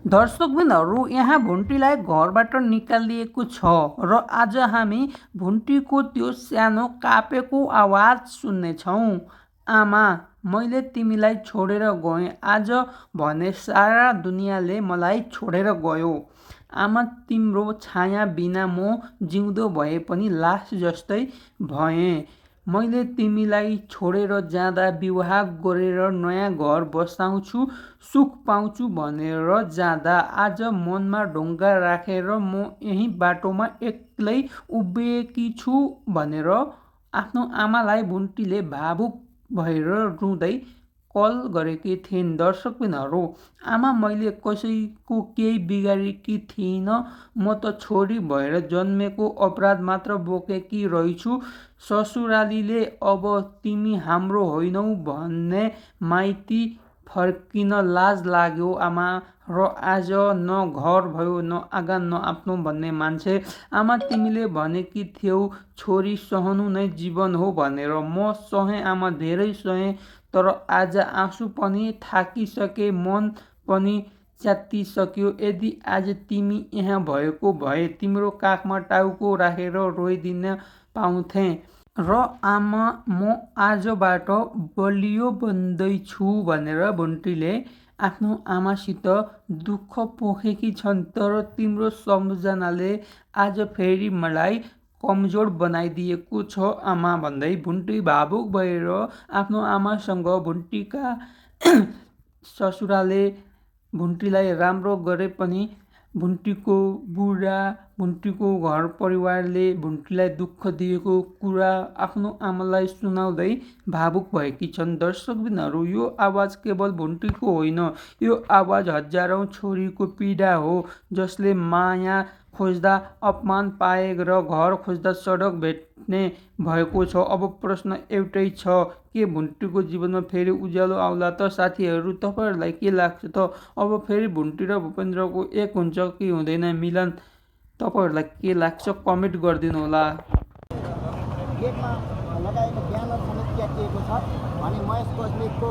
दर्शकबिनहरू यहाँ भुन्टीलाई घरबाट निकालिएको छ र आज हामी भुन्टीको त्यो सानो कापेको आवाज सुन्नेछौँ। आमा, मैले तिमीलाई छोडेर गएँ आज भने सारा दुनियाँले मलाई छोडेर गयो। आमा, तिम्रो छाया बिना म जिउँदो भए पनि लास जस्तै भएँ। मैले तिमीलाई छोडेर जाँदा विवाह गरेर नयाँ घर बसाउँछु, सुख पाउँछु भनेर जाँदा आज मनमा ढुङ्गा राखेर म यही बाटोमा एक्लै उभिएकी छु भनेर आफ्नो आमालाई भुन्टीले भावुक भएर रुँदै कल गरेकी थिइन्। दर्शकबिनहरू, आमा, मैले कसैको केही बिगारेकी थिइनँ। म त छोरी भएर जन्मेको, अपराध मात्र बोकेकी रहेछु। ससुरालीले अब तिमी हाम्रो होइनौ भन्ने माइती फर्किन लाज लाग्यो आमा। र आज न घर भयो न आँगन न आफ्नो भन्ने मान्छे। आमा, तिमीले भनेकी थियौ छोरी सहनु नै जीवन हो भनेर। म सहेँ आमा, धेरै सहेँ, तर आज आँसु पनि थाकिसके, मन पनि च्यात्तिसक्यो। यदि आज तिमी यहाँ भएको भए तिम्रो काखमा टाउको राखेर रोइदिन पाउँथे। र आमा, म आजबाट बलियो बन्दैछु भनेर भुन्टीले आफ्नो आमासित दुःख पोखेकी छन्। तर तिम्रो सम्झनाले आज फेरि मलाई कमजोर बनाइदिएको छ आमा भन्दै भुन्टी भावुक भएर आफ्नो आमासँग भुन्टीका ससुराले भुन्टीलाई राम्रो गरे पनि भुन्टीको बुढा, भुन्टीको घर परिवारले भुन्टीलाई दुःख दिएको कुरा आफ्नो आमालाई सुनाउँदै भावुक भएकी छन्। दर्शकबिनहरू, यो आवाज केवल भुन्टीको होइन, यो आवाज हजारौँ छोरीको पीडा हो जसले माया खोज्दा अपमान पाए र घर खोज्दा सडक भेट्ने भएको छ। अब प्रश्न एउटै छ, के भुन्टीको जीवनमा फेरि उज्यालो आउला त? साथीहरू, तपाईँहरूलाई के लाग्छ त? अब फेरि भुन्टी र भूपेन्द्रको एक हुन्छ कि हुँदैन मिलन? तपाईँहरूलाई के लाग्छ कमेन्ट गरिदिनु होला। गेटमा लगाएको ब्यानर समेत च्यातिएको छ भने महेश बस्नेतको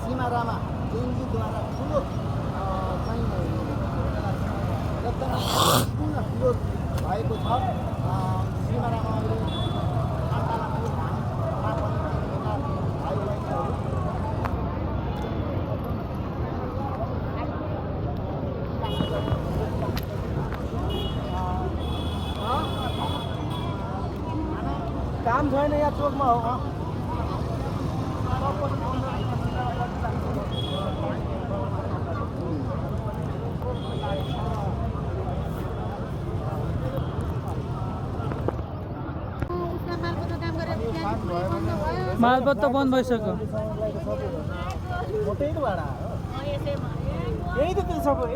सीमा रामा जेएनजीद्वारा ठुलो एकदमै पूर्ण विरोध भएको छ। सीमा रामाले काम छैन यहाँ चोकमा हो। मालपत्र बन्द भइसक्यो। त्यही त भाडा यही त त्यो सबै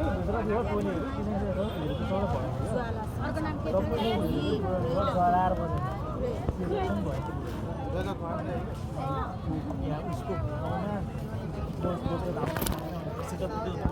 उसको